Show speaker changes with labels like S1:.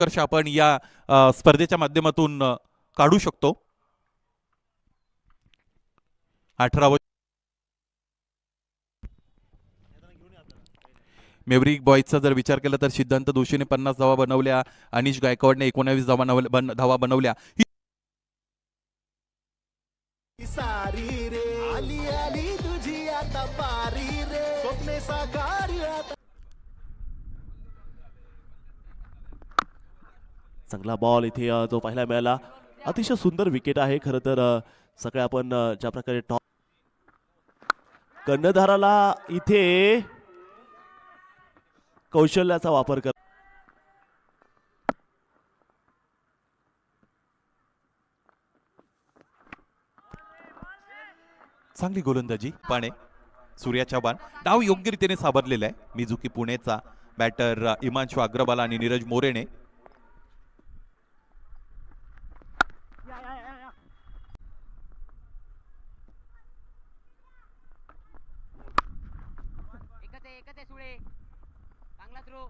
S1: निष्कर्ष आपण या स्पर्धेच्या माध्यमातून काढू शकतो. 18 मेवरिक बॉयजचा जर विचार केला तर सिद्धांत दोशीने 50 धावा बनवल्या, अनिश गायकवाडने 19 धावा बनवल्या.
S2: सारी रे आली आली तुझी आता पारी रे स्वप्ने साकारी आता. चांगला बॉल इथे जो पाहायला मिळाला. अतिशय सुंदर विकेट आहे खरं तर. सगळे आपण ज्या प्रकारे टॉप कर्णधाराला इथे कौशल्याचा वापर कर.
S1: चांगली गोलंदाजी पाणे. सूर्याच्या बाण डाव योग्य रीतीने सावरलेला आहे. मिझुकी पुणेचा बॅटर इमांशु अग्रवाल आणि नीरज मोरेने.
S3: एकच आहे सुळे चांगला थ्रो.